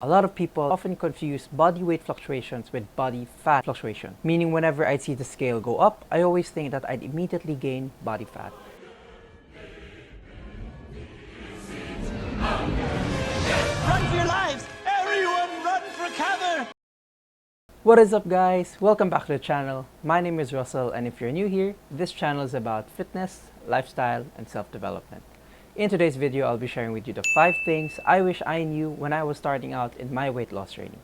A lot of people often confuse body weight fluctuations with body fat fluctuation, meaning whenever I see the scale go up, I always think that I'd immediately gain body fat. Run for your lives! Everyone run for cover! What is up, guys? Welcome back to the channel. My name is Russell, and if you're new here, this channel is about fitness, lifestyle, and self-development. In today's video, I'll be sharing with you the 5 things I wish I knew when I was starting out in my weight loss journey.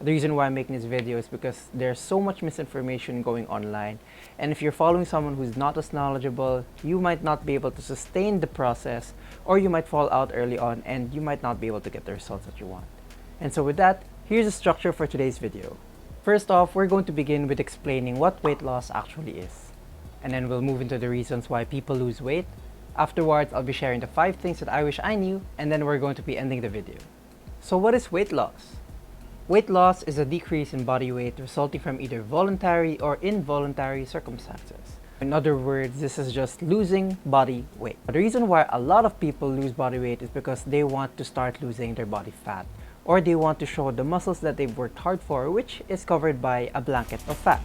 The reason why I'm making this video is because there's so much misinformation going online, and if you're following someone who's not as knowledgeable, you might not be able to sustain the process, or you might fall out early on and you might not be able to get the results that you want. And so with that, here's the structure for today's video. First off, we're going to begin with explaining what weight loss actually is. And then we'll move into the reasons why people lose weight. Afterwards, I'll be sharing the 5 things that I wish I knew, and then we're going to be ending the video. So what is weight loss? Weight loss is a decrease in body weight resulting from either voluntary or involuntary circumstances. In other words, this is just losing body weight. The reason why a lot of people lose body weight is because they want to start losing their body fat, or they want to show the muscles that they've worked hard for, which is covered by a blanket of fat.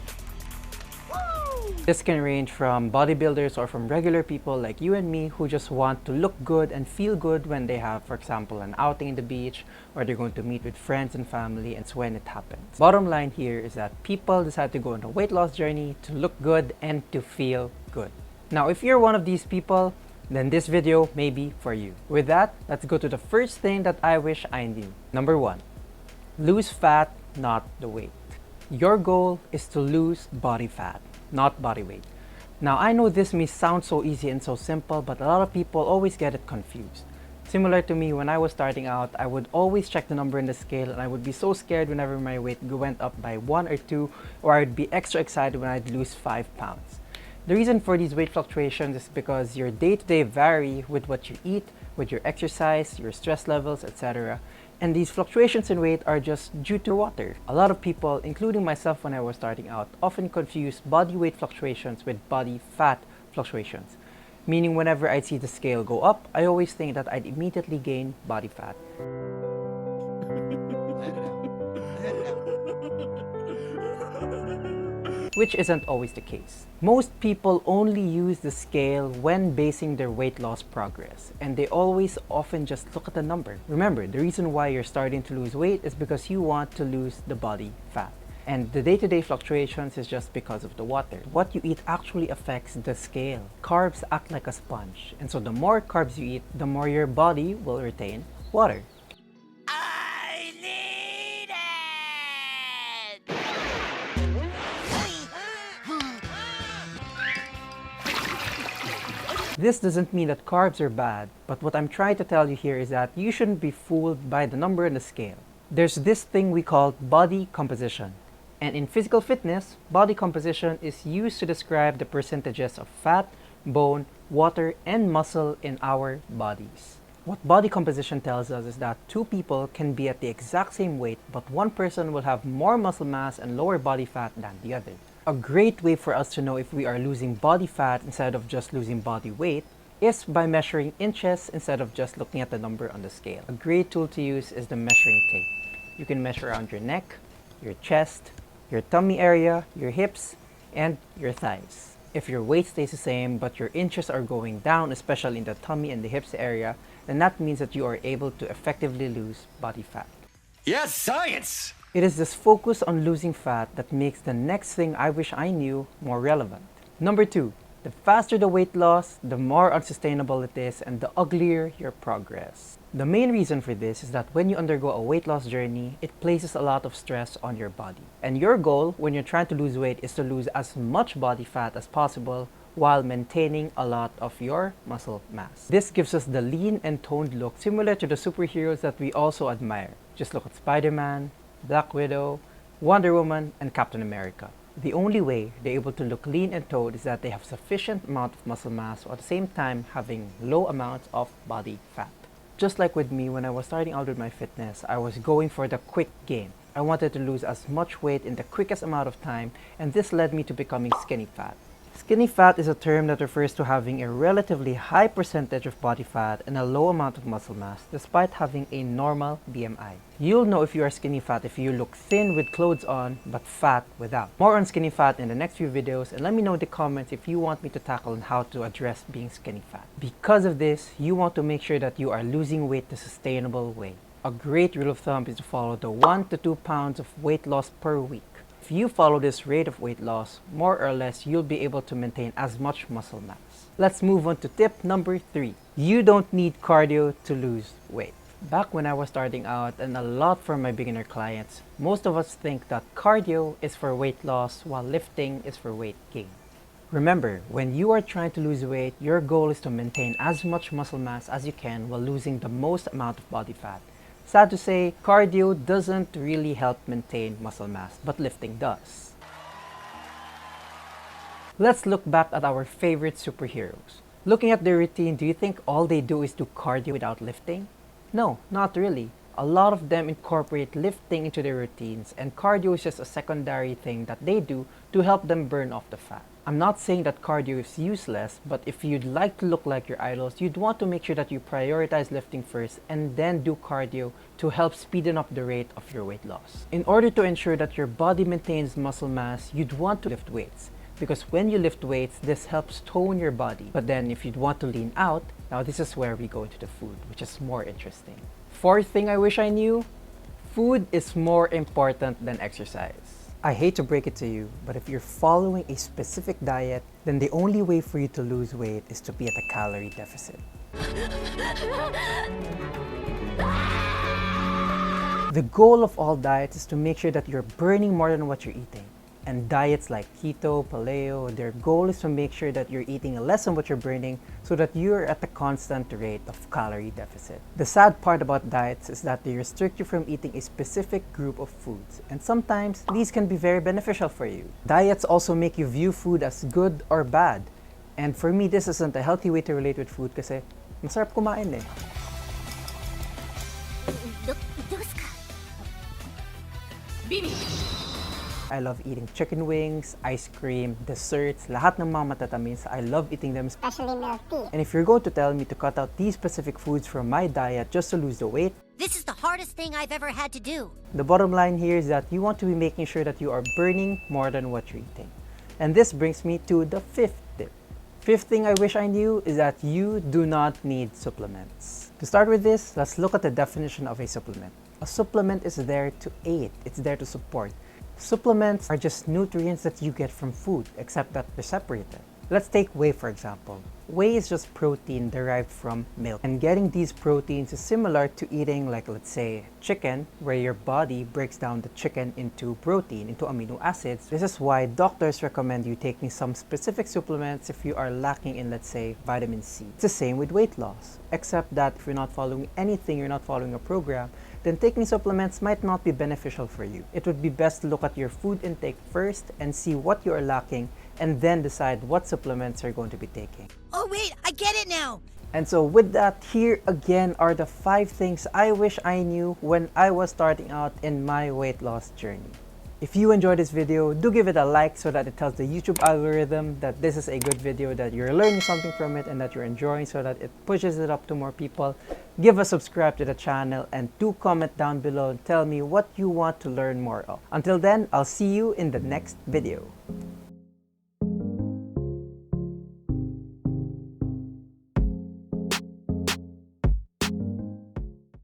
This can range from bodybuilders or from regular people like you and me who just want to look good and feel good when they have, for example, an outing in the beach, or they're going to meet with friends and family, and it's when it happens. Bottom line here is that people decide to go on a weight loss journey to look good and to feel good. Now, if you're one of these people, then this video may be for you. With that, let's go to the first thing that I wish I knew. Number 1, lose fat, not the weight. Your goal is to lose body fat, not body weight. Now, I know this may sound so easy and so simple, but a lot of people always get it confused. Similar to me, when I was starting out, I would always check the number in the scale, and I would be so scared whenever my weight went up by 1 or 2, or I would be extra excited when I'd lose 5 pounds. The reason for these weight fluctuations is because your day-to-day vary with what you eat, with your exercise, your stress levels, etc. And these fluctuations in weight are just due to water. A lot of people, including myself when I was starting out, often confuse body weight fluctuations with body fat fluctuations. Meaning whenever I see the scale go up, I always think that I'd immediately gain body fat. Which isn't always the case. Most people only use the scale when basing their weight loss progress, and they always often just look at the number. Remember, the reason why you're starting to lose weight is because you want to lose the body fat. And the day-to-day fluctuations is just because of the water. What you eat actually affects the scale. Carbs act like a sponge, and so the more carbs you eat, the more your body will retain water. I need it! This doesn't mean that carbs are bad, but what I'm trying to tell you here is that you shouldn't be fooled by the number on the scale. There's this thing we call body composition. And in physical fitness, body composition is used to describe the percentages of fat, bone, water, and muscle in our bodies. What body composition tells us is that 2 people can be at the exact same weight, but one person will have more muscle mass and lower body fat than the other. A great way for us to know if we are losing body fat instead of just losing body weight is by measuring inches instead of just looking at the number on the scale. A great tool to use is the measuring tape. You can measure around your neck, your chest, your tummy area, your hips, and your thighs. If your weight stays the same but your inches are going down, especially in the tummy and the hips area, then that means that you are able to effectively lose body fat. Yes, science! It is this focus on losing fat that makes the next thing I wish I knew more relevant. Number 2, the faster the weight loss, the more unsustainable it is, and the uglier your progress. The main reason for this is that when you undergo a weight loss journey, it places a lot of stress on your body. And your goal when you're trying to lose weight is to lose as much body fat as possible while maintaining a lot of your muscle mass. This gives us the lean and toned look similar to the superheroes that we also admire. Just look at Spiderman, Black Widow, Wonder Woman, and Captain America. The only way they're able to look lean and toned is that they have sufficient amount of muscle mass while at the same time having low amounts of body fat. Just like with me, when I was starting out with my fitness, I was going for the quick gain. I wanted to lose as much weight in the quickest amount of time, and this led me to becoming skinny fat. Skinny fat is a term that refers to having a relatively high percentage of body fat and a low amount of muscle mass despite having a normal BMI. You'll know if you are skinny fat if you look thin with clothes on but fat without. More on skinny fat in the next few videos, and let me know in the comments if you want me to tackle on how to address being skinny fat. Because of this, you want to make sure that you are losing weight the sustainable way. A great rule of thumb is to follow the 1 to 2 pounds of weight loss per week. If you follow this rate of weight loss, more or less you'll be able to maintain as much muscle mass. Let's move on to tip number 3. You don't need cardio to lose weight. Back when I was starting out, and a lot from my beginner clients, most of us think that cardio is for weight loss while lifting is for weight gain. Remember, when you are trying to lose weight, your goal is to maintain as much muscle mass as you can while losing the most amount of body fat. Sad to say, cardio doesn't really help maintain muscle mass, but lifting does. Let's look back at our favorite superheroes. Looking at their routine, do you think all they do is do cardio without lifting? No, not really. A lot of them incorporate lifting into their routines, and cardio is just a secondary thing that they do to help them burn off the fat. I'm not saying that cardio is useless, but if you'd like to look like your idols, you'd want to make sure that you prioritize lifting first and then do cardio to help speeden up the rate of your weight loss. In order to ensure that your body maintains muscle mass, you'd want to lift weights. Because when you lift weights, this helps tone your body. But then if you'd want to lean out, now this is where we go into the food, which is more interesting. Fourth thing I wish I knew, food is more important than exercise. I hate to break it to you, but if you're following a specific diet, then the only way for you to lose weight is to be at a calorie deficit. The goal of all diets is to make sure that you're burning more than what you're eating. And diets like keto, paleo, their goal is to make sure that you're eating less than what you're burning so that you're at a constant rate of calorie deficit. The sad part about diets is that they restrict you from eating a specific group of foods, and sometimes these can be very beneficial for you. Diets also make you view food as good or bad. And for me, this isn't a healthy way to relate with food kasi masarap kumain eh. I love eating chicken wings, ice cream, desserts, lahat ng mga matatamis. I love eating them, especially milk tea. And if you're going to tell me to cut out these specific foods from my diet just to lose the weight, This is the hardest thing I've ever had to do. the bottom line here is that you want to be making sure that you are burning more than what you're eating. And this brings me to the fifth tip. Fifth thing I wish I knew is that you do not need supplements. To start with this, let's look at the definition of a supplement. A supplement is there to aid, it's there to support. Supplements are just nutrients that you get from food, except that they're separated. Let's take whey for example. Whey is just protein derived from milk. And getting these proteins is similar to eating, like let's say, chicken, where your body breaks down the chicken into protein, into amino acids. This is why doctors recommend you taking some specific supplements if you are lacking in, let's say, vitamin C. It's the same with weight loss, except that if you're not following anything, you're not following a program, then taking supplements might not be beneficial for you. It would be best to look at your food intake first and see what you are lacking, and then decide what supplements you're going to be taking. Oh wait, I get it now. And so with that, here again are the 5 things I wish I knew when I was starting out in my weight loss journey. If you enjoyed this video, do give it a like so that it tells the YouTube algorithm that this is a good video, that you're learning something from it, and that you're enjoying, so that it pushes it up to more people. Give a subscribe to the channel, and do comment down below and tell me what you want to learn more of. Until then, I'll see you in the next video.